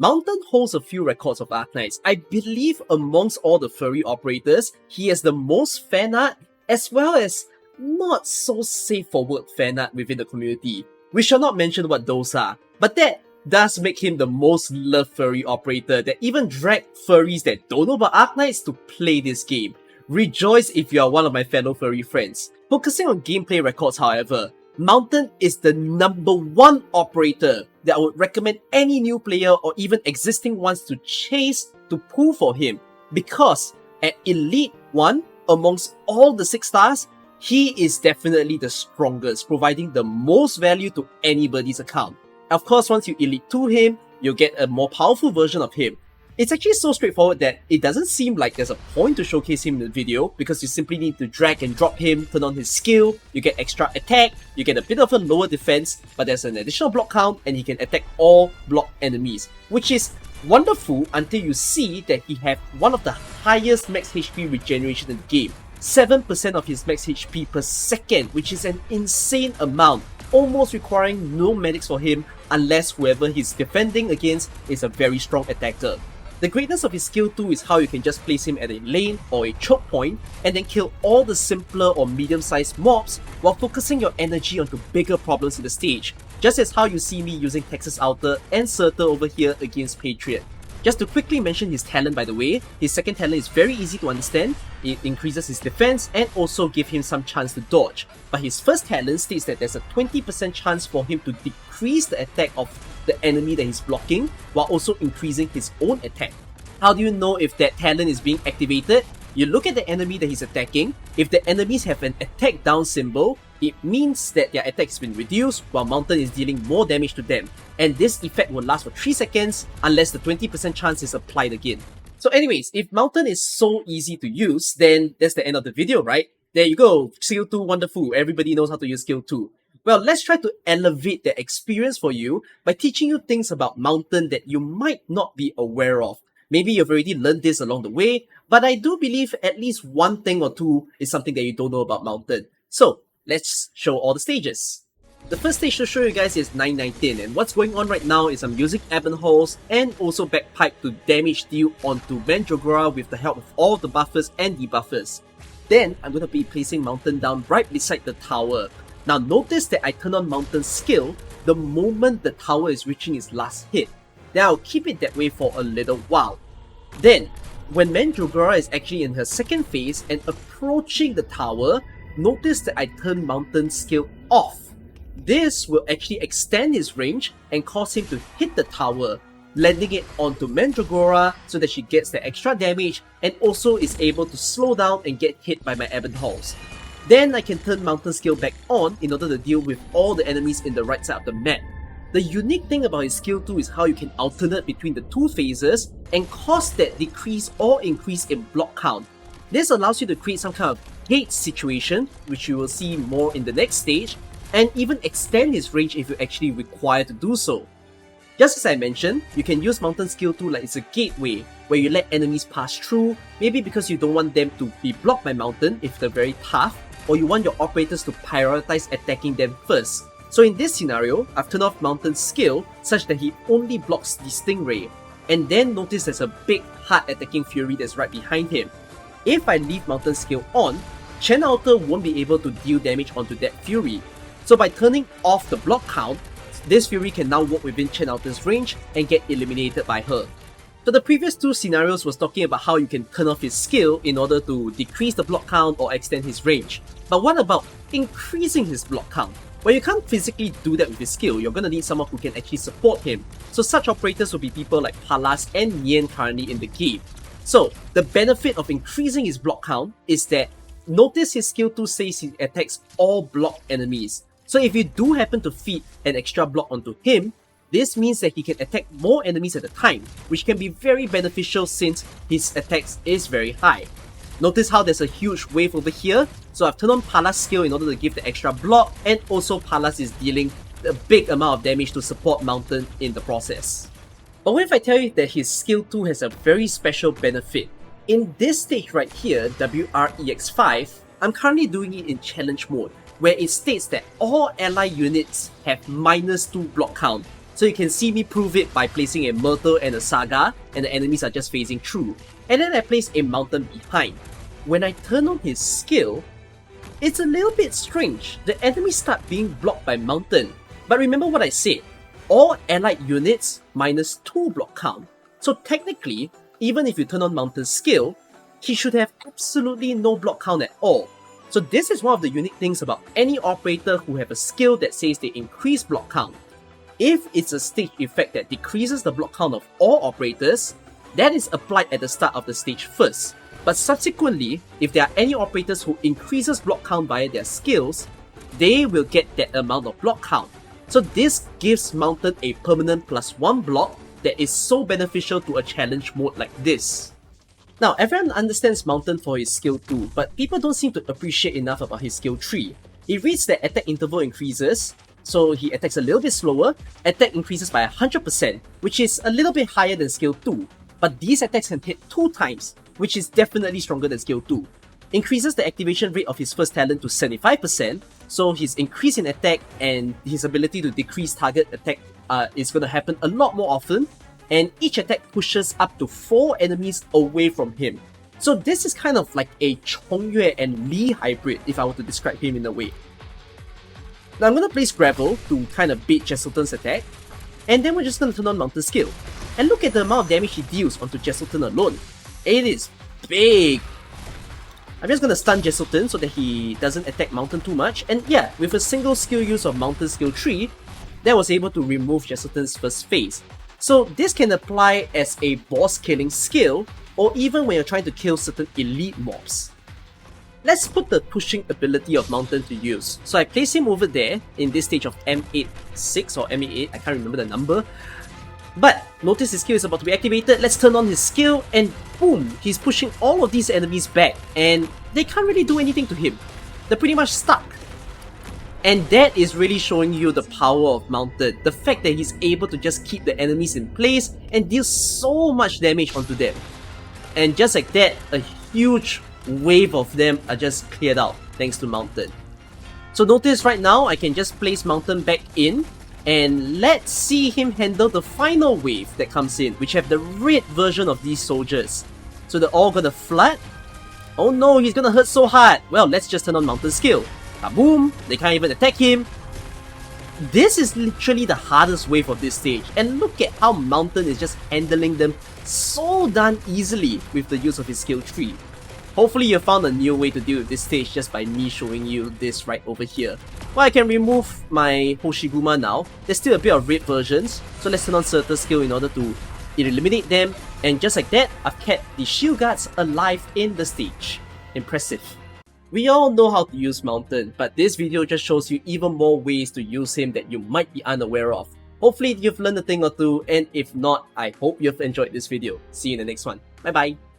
Mountain holds a few records of Arknights. I believe amongst all the furry operators, he has the most fan art as well as not so safe for work fan art within the community. We shall not mention what those are, but that does make him the most loved furry operator that even dragged furries that don't know about Arknights to play this game. Rejoice if you are one of my fellow furry friends. Focusing on gameplay records, however, Mountain is the #1 operator that I would recommend any new player or even existing ones to chase to pull for him, because at Elite 1, amongst all the 6 stars, he is definitely the strongest, providing the most value to anybody's account. Of course, once you Elite 2 him, you'll get a more powerful version of him. It's actually so straightforward that it doesn't seem like there's a point to showcase him in the video, because you simply need to drag and drop him, turn on his skill, you get extra attack, you get a bit of a lower defense, but there's an additional block count and he can attack all block enemies, which is wonderful until you see that he has one of the highest max HP regeneration in the game. 7% of his max HP per second, which is an insane amount, almost requiring no medics for him unless whoever he's defending against is a very strong attacker. The greatness of his skill 2 is how you can just place him at a lane or a choke point and then kill all the simpler or medium-sized mobs while focusing your energy onto bigger problems in the stage, just as how you see me using Texas Outer and Surtur over here against Patriot. Just to quickly mention his talent, by the way, his second talent is very easy to understand. It increases his defense and also gives him some chance to dodge. But his first talent states that there's a 20% chance for him to decrease the attack of the enemy that he's blocking while also increasing his own attack. How do you know if that talent is being activated? You look at the enemy that he's attacking. If the enemies have an attack down symbol, it means that their attack has been reduced while Mountain is dealing more damage to them. And this effect will last for 3 seconds unless the 20% chance is applied again. So anyways, if Mountain is so easy to use, then that's the end of the video, right? There you go, skill 2 wonderful, everybody knows how to use skill 2. Well, let's try to elevate the experience for you by teaching you things about Mountain that you might not be aware of. Maybe you've already learned this along the way, but I do believe at least one thing or two is something that you don't know about Mountain. So, let's show all the stages. The first stage to show you guys is 919, and what's going on right now is I'm using Ebon Halls and also Bagpipe to damage deal onto Mandragora with the help of all the buffers and debuffers. Then, I'm going to be placing Mountain down right beside the tower. Now notice that I turn on Mountain's skill the moment the tower is reaching its last hit. Then I'll keep it that way for a little while. Then, when Mandragora is actually in her second phase and approaching the tower, notice that I turn Mountain's skill off. This will actually extend his range and cause him to hit the tower, landing it onto Mandragora so that she gets the extra damage and also is able to slow down and get hit by my Ebon Halls. Then I can turn Mountain skill back on in order to deal with all the enemies in the right side of the map. The unique thing about his skill 2 is how you can alternate between the 2 phases and cause that decrease or increase in block count. This allows you to create some kind of gate situation, which you will see more in the next stage, and even extend his range if you actually require to do so. Just as I mentioned, you can use Mountain skill 2 like it's a gateway, where you let enemies pass through, maybe because you don't want them to be blocked by Mountain if they're very tough, or you want your operators to prioritize attacking them first. So in this scenario, I've turned off Mountain's skill such that he only blocks the Stingray, and then notice there's a big hard attacking Fury that's right behind him. If I leave Mountain's skill on, Chen Outer won't be able to deal damage onto that Fury. So by turning off the block count, this Fury can now walk within Chen Outer's range and get eliminated by her. So the previous 2 scenarios was talking about how you can turn off his skill in order to decrease the block count or extend his range. But what about increasing his block count? Well, you can't physically do that with his skill, you're gonna need someone who can actually support him. So such operators will be people like Palas and Nian currently in the game. So, the benefit of increasing his block count is that notice his skill 2 says he attacks all block enemies. So if you do happen to feed an extra block onto him, this means that he can attack more enemies at a time, which can be very beneficial since his attacks is very high. Notice how there's a huge wave over here, so I've turned on Palas skill in order to give the extra block, and also Palas is dealing a big amount of damage to support Mountain in the process. But what if I tell you that his skill 2 has a very special benefit? In this stage right here, WREX5, I'm currently doing it in challenge mode, where it states that all ally units have -2 block count. So So you can see me prove it by placing a Myrtle and a Saga, and the enemies are just phasing through. And then I place a Mountain behind. When I turn on his skill, it's a little bit strange. The enemies start being blocked by Mountain. But remember what I said, all allied units minus 2 block count. So technically, even if you turn on Mountain's skill, he should have absolutely no block count at all. So this is one of the unique things about any operator who have a skill that says they increase block count. If it's a stage effect that decreases the block count of all operators, that is applied at the start of the stage first. But subsequently, if there are any operators who increases block count via their skills, they will get that amount of block count. So this gives Mountain a permanent +1 block that is so beneficial to a challenge mode like this. Now, everyone understands Mountain for his skill 2, but people don't seem to appreciate enough about his skill 3. It reads that attack interval increases, so he attacks a little bit slower, attack increases by 100%, which is a little bit higher than skill 2, but these attacks can hit 2 times, which is definitely stronger than skill 2. Increases the activation rate of his first talent to 75%, so his increase in attack and his ability to decrease target attack is going to happen a lot more often, and each attack pushes up to 4 enemies away from him. So this is kind of like a Chongyue and Li hybrid, if I were to describe him in a way. Now I'm going to place Gravel to kind of bait Jesselton's attack, and then we're just going to turn on Mountain skill. And look at the amount of damage he deals onto Jesselton alone. It is big! I'm just going to stun Jesselton so that he doesn't attack Mountain too much, and yeah, with a single skill use of Mountain skill 3, that was able to remove Jesselton's first phase. So this can apply as a boss killing skill, or even when you're trying to kill certain elite mobs. Let's put the pushing ability of Mountain to use. So I place him over there in this stage of M86 or M88, I can't remember the number. But notice his skill is about to be activated. Let's turn on his skill and boom, he's pushing all of these enemies back and they can't really do anything to him. They're pretty much stuck. And that is really showing you the power of Mountain. The fact that he's able to just keep the enemies in place and deal so much damage onto them. And just like that, a huge wave of them are just cleared out thanks to Mountain. So notice right now, I can just place Mountain back in and let's see him handle the final wave that comes in, which have the red version of these soldiers. So they're all gonna flood. Oh no, he's gonna hurt so hard. Well, let's just turn on Mountain skill. Kaboom! They can't even attack him. This is literally the hardest wave of this stage, and look at how Mountain is just handling them so darn easily with the use of his skill 3. Hopefully you found a new way to deal with this stage just by me showing you this right over here. Well, I can remove my Hoshiguma now. There's still a bit of red versions, so let's turn on Surtur's skill in order to eliminate them, and just like that, I've kept the shield guards alive in the stage. Impressive. We all know how to use Mountain, but this video just shows you even more ways to use him that you might be unaware of. Hopefully you've learned a thing or two, and if not, I hope you've enjoyed this video. See you in the next one. Bye bye!